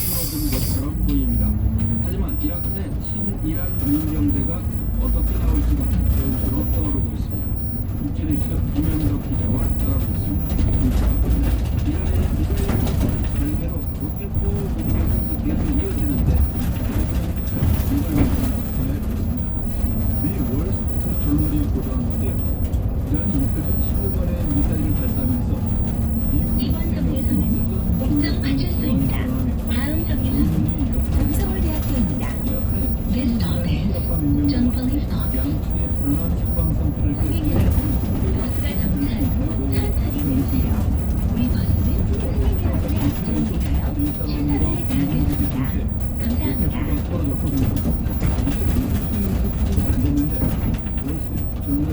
줄어든 것처럼 보입니다. 하지만 이라크 내 친이란 민병대가 어떻게 나올지가 변수로 떠오르고 있습니다. 국제뉴스 김현석 기자와 알아보겠습니다. 이란의 미사일 별개로 로켓포 공격은 계속 이어지는데 미 월스트리트 저널이 보도하는데요. 이란이 이틀 전 10여번의 미사일을 발사하면서 이번 정류소는 목적 파출소입니다. 다음 정류소는 동서울대학교입니다. This stop is John Police Stop. 양측의 불안한 상황 상태를 고객 여러분, 버스가 정차한 후 천천히 내리세요. 우리 버스는 승객 여러분의 안전을 위하여 최선을 다하겠습니다. 감사합니다. 떨어졌거든요. 안 됐는데 월스트리트 저널은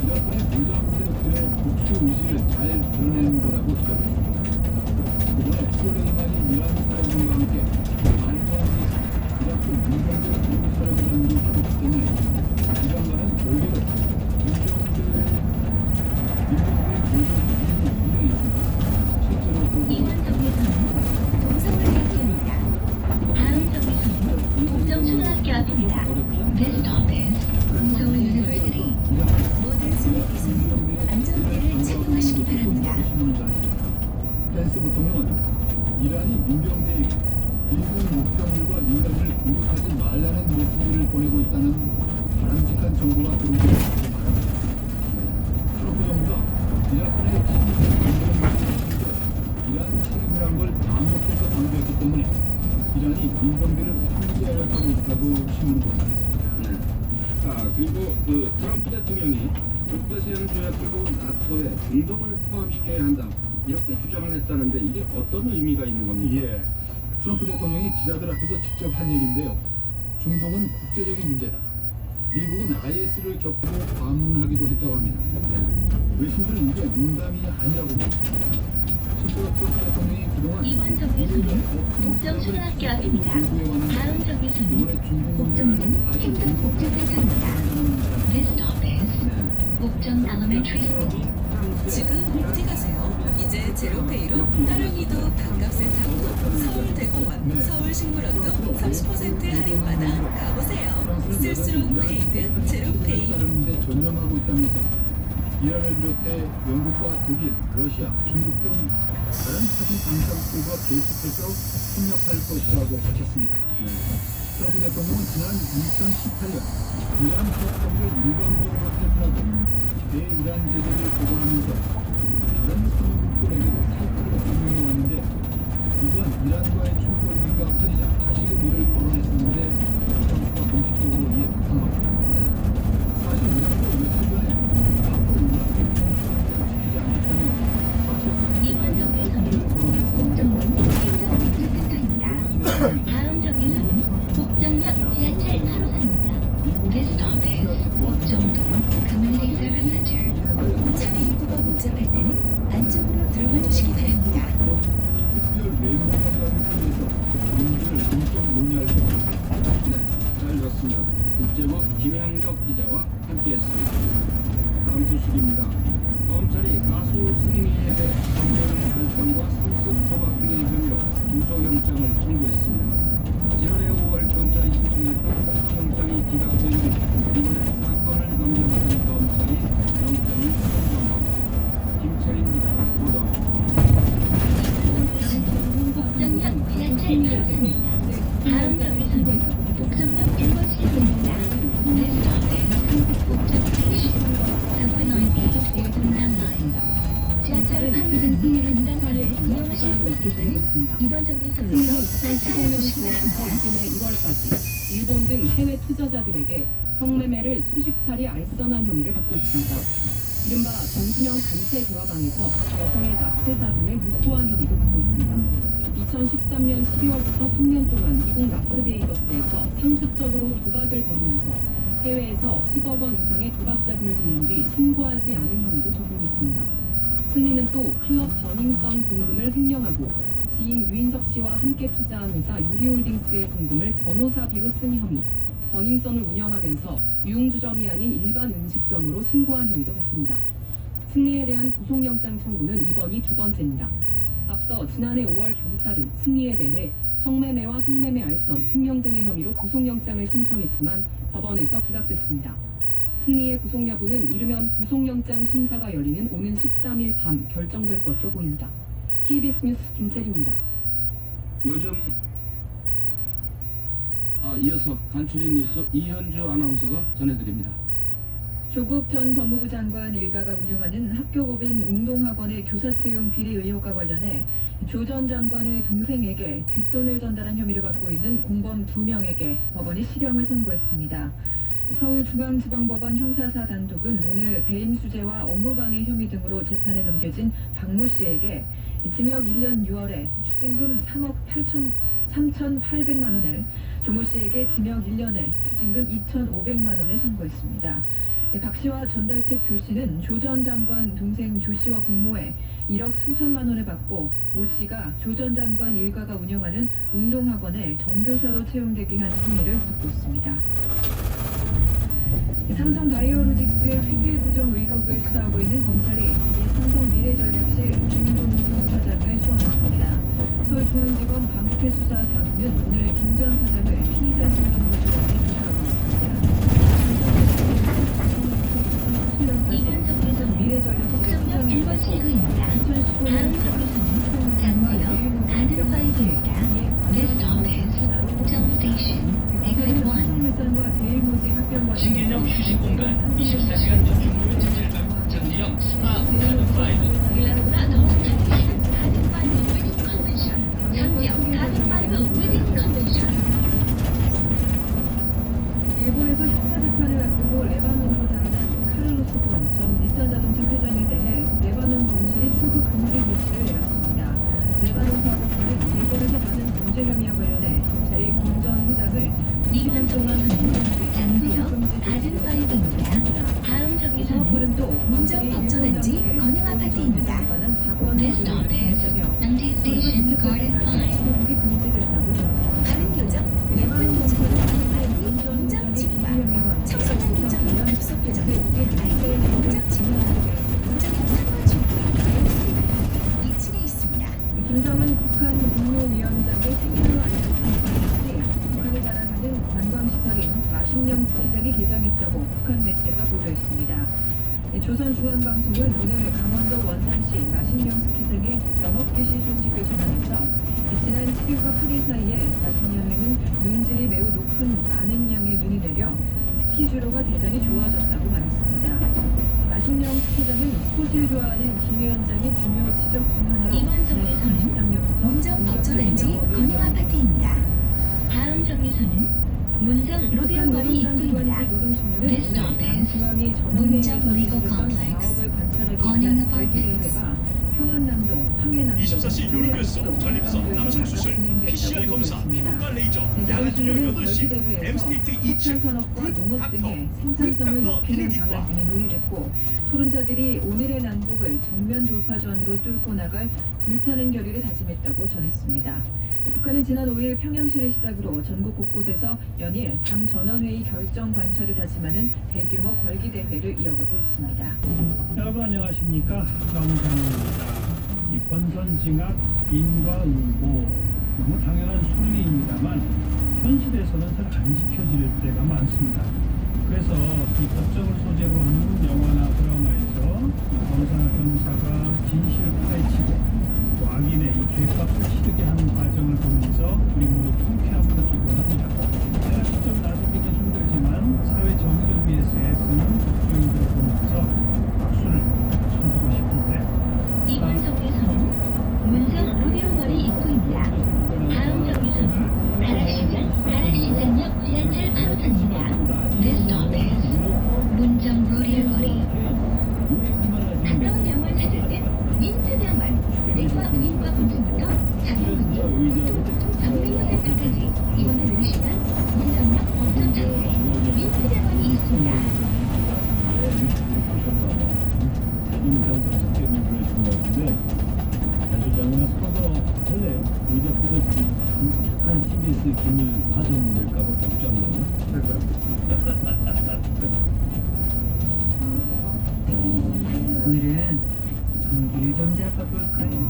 이라크의 무장 세력들의 복수 의지를 잘 드러내는 거라고 지적했습니다. 그동안 솔레이마니 이란 사령관과 함께 말도 안 되는 이라크 민병대 일부 사령관도 죽었기 때문에 이란과는 별개로 민병대의 모든 분명히 있습니다. 실제로 이번 정류소는 동서울대학교입니다. 다음 정류소는 국정초등학교 앞입니다. This stop is 동서울 University. 모든 승객께서는 안전벨을 착용하시기 바랍니다. 펜스 부통령은 이란이 민병대에게 일본 목표물과 민간인을 공격하지 말라는 메시지를 보내고 있다는 바람직한 정보가 들어오고 있다고 말합니다. 트럼프 정부가 이라크 내 이란 책임이란 걸 반복해서 강조했기 때문에 이란이 민병대를 폐기하려 하고 있다고 신문을 보도했습니다. 그리고 트럼프 대통령이 북대서양 조약하고 나토에 중동을 포함시켜야 한다 이렇게 주장을 했다는데 이게 어떤 의미가 있는 겁니까? 예, 트럼프 대통령이 기자들 앞에서 직접 한 얘기인데요. 중동은 국제적인 문제다. 미국은 IS를 격으로 방문하기도 했다고 합니다. 외신들은 이게 농담이 아니라고 보고 있습니다. 실제로 트럼프 대통령이 그동안 이번 정류소는 목정초등학교 앞입니다. 다음 정류소는 목정동 행정복지센터입니다. This stop is 목정 Elementary School. 지금 어디 가세요? 이제 제로페이로 따릉이도 반값에 타고 서울대공원, 서울식물원도 30% 할인받아 가보세요. 쓸수록 페이드 제로페이. 따르는데 전념하고 있다면서 이란을 비롯해 영국과 독일, 러시아, 중국 등 다른 파기 강사국들과 계속해서 협력할 것이라고 밝혔습니다. 트럼프 대통령은 지난 2018년 이란 핵협정을 일방적으로 탈퇴하고 대이란 제재를 복원하면서 다른 성국들에게도 탈퇴를 명령해 왔는데 이번 이란과의 충돌 위기가 커지자 다시금 이를 거론했었는데 트럼프가 공식적으로 이에 못한 겁니다. 사실 이란도 며칠 전에 앞으로 이란의 공식적으로 지키지 않겠다며 사실상 이번 정류소는 목정동 행정복지센터입니다. 다음 정류소는 목정역 지하철 8호선입니다. This stop is 목정동 Community Service Center. 차내 입구가 복잡할 때는 안쪽으로 들어가 주시기 바랍니다. 특별 외무 관광을 통해서 문제를 공적 논의할 것입니다. 잘 들었습니다. 국제부 김현석 기자와 함께했습니다. 다음 소식입니다. 검찰이 가수 승리에 대해 감정 설정과 상습 조박 등의 혐의로 구속영장을 청구했습니다. 지난해 5월 검찰이 신청했던 구속영장이 기각된 뒤 이번에 사건을 넘겨받은 검찰이 영장을 청구합니다. 김철인 기자가 보도합니다. 목정역 지하철 8호선입니다. 다음 정류소는 목정역 1번실입니다. This stop is 목정 스테이션. Subway Line 8 분당 라인. 지하철 8호선 분당선을 이용하실 수 있겠습니다. 이번 정류소에서 탈출해 주시기 바랍니다. 1월까지 일본 등 해외 투자자들에게 성매매를 수십 차례 알선한 혐의를 받고 있습니다. 이른바 정순영 단체 대화방에서 여성의 낙체 사진을 유포한 혐의도 받고 있습니다. 2013년 12월부터 3년 동안 미국 라스베이거스에서 상습적으로 도박을 벌이면서 해외에서 10억 원 이상의 도박 자금을 빌린 뒤 신고하지 않은 혐의도 적용이 있습니다. 승리는 또 클럽 버닝썬 공금을 횡령하고 지인 유인석 씨와 함께 투자한 회사 유리홀딩스의 공금을 변호사비로 쓴 혐의, 버닝썬을 운영하면서 유흥주점이 아닌 일반 음식점으로 신고한 혐의도 받습니다. 승리에 대한 구속영장 청구는 이번이 두 번째입니다. 앞서 지난해 5월 경찰은 승리에 대해 성매매와 성매매 알선, 횡령 등의 혐의로 구속영장을 신청했지만 법원에서 기각됐습니다. 승리의 구속 여부는 이르면 구속영장 심사가 열리는 오는 13일 밤 결정될 것으로 보입니다. KBS 뉴스 김채리입니다. 요즘 이어서 간추린 뉴스 이현주 아나운서가 전해드립니다. 조국 전 법무부 장관 일가가 운영하는 학교법인 웅동학원의 교사 채용 비리 의혹과 관련해 조 전 장관의 동생에게 뒷돈을 전달한 혐의를 받고 있는 공범 2명에게 법원이 실형을 선고했습니다. 서울중앙지방법원 형사사 단독은 오늘 배임수재와 업무방해 혐의 등으로 재판에 넘겨진 박모 씨에게 징역 1년 6월에 추징금 3억 3,800만 원을, 조모 씨에게 징역 1년에 추징금 2,500만 원을 선고했습니다. 박 씨와 전달책 조 씨는 조 전 장관 동생 조 씨와 공모해 1억 3천만 원을 받고 오 씨가 조 전 장관 일가가 운영하는 웅동학원에 정교사로 채용되게 한 혐의를 묻고 있습니다. 삼성 바이오로직스의 회계 부정 의혹을 수사하고 있는 검찰이 삼성 미래전략실 김종주 사장을 소환했습니다. 서울중앙지검 반부패수사 4부는 오늘 김 전 사장을 피의자 신분으로 조사하고 있습니다. 이번 미래전략실 정답 1번 시그입니다. 다음 정류소는 장지역 가든파이브입니다. This stop is Jump Station, Exit 1. 삼성물산과 제일모직 합병과 신개념 휴식 공간 24시간 전용물 전질방 장지영 스파 가든파이브 일본에서 형사재판을 앞두고 레바논으로 달아난 카를로스 곤 전 닛산자동차 회장에 대해 레바논 검찰이 출국 금지 조치를 내렸습니다. 레바논 사법부는 일본에서 받은 범죄 혐의와 관련해 검찰이 곤 전 회장을 2시간 동안 장지역 가든파이브입니다. 다음 정류소는 사법부는 또 문정 법조단지 건영 아파트입니다. This stop is Nangji Station, Garden 5. 출국이 금지됐다고 전했습니다. 다른 요정, 예쁜 요정, 아이디 문정 집밥, 청소년 요정, 급속 요정, 아이디 문정 집밥, 문정 상관 준비, 2층에 있습니다. 김정은 북한 국무위원장의 생일로 알려진 북한을 자랑하는 관광시설인 마신령 스키장이 개장했다고 북한 매체가 보도했습니다. 조선중앙방송은 오늘 강원도 원산시 마신령 스키장의 영업개시 소식을 전하면서 지난 7일과 8일 사이에 마신령에는 눈질이 매우 높은 많은 양의 눈이 내려 스키주로가 대단히 좋아졌다고 말했습니다. 마신령 스키장은 스포츠를 좋아하는 김 위원장의 중요 지적 중 하나로 이번 지난 정류소는 2013년부터 문정 법조단지 건영 아파트입니다. 다음 정류소는 문정 로데오거리 입구입니다. This stop is 문정 Legal Complex, 건영 아파트. 평안남도, 황해남도, 24시 요르베소, 전립선, 남성수술, PCR 검사, 피부과 레이저, 야간 저녁 8시, 엠스테이트 2층, 산업과 굿 농업 닥터, 등의 굿 생산성을 닥터 높이는 비뇨기과. 방안 등이 논의됐고, 토론자들이 오늘의 난국을 정면 돌파전으로 뚫고 나갈 불타는 결의를 다짐했다고 전했습니다. 북한은 지난 5일 평양시를 시작으로 전국 곳곳에서 연일 당 전원회의 결정 관철을 다짐하는 대규모 걸기대회를 이어가고 있습니다. 여러분 안녕하십니까, 정상입니다. 이 권선징악 인과응보 너무 당연한 순리입니다만 현실에서는 잘 안 지켜질 때가 많습니다. 그래서 이 법정을 소재로 하는 영화나 드라마에서 검사나 변호사가 진실을 파헤치고 또 악인의 이 죄값을 치르게 하는 과정을 보면서 우리 모두 통쾌함을 느끼곤 합니다. 내가 직접 나서기는 힘들지만 사회 정의를 위해서 애쓰는 국회의원들을 보면서 박수를 쳐주고 싶은데, 이번 정류소는 문정 로데오거리 입구입니다. 다음 정류소는 가락시장역 지하철 8호선입니다. This stop is 문정 로데오거리. 가까운 병원 찾을 땐 민트병원. 내과 의인과 검진부터 자궁근육, 통증, 정밀요센터까지 입원을 누르시면 문정역 법정 장소에 민트병원이 있습니다. 대중상상 스케줄을 보내신 것 같은데 단소장은 서서 할래요? 의자 부서지기 착한 TBS 김을 파손될까봐 걱정이네요. 할까요? 오늘은 공기를 좀 잡아볼까요?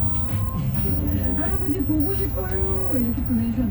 할아버지 보고 싶어요. 이렇게 보내주셨는데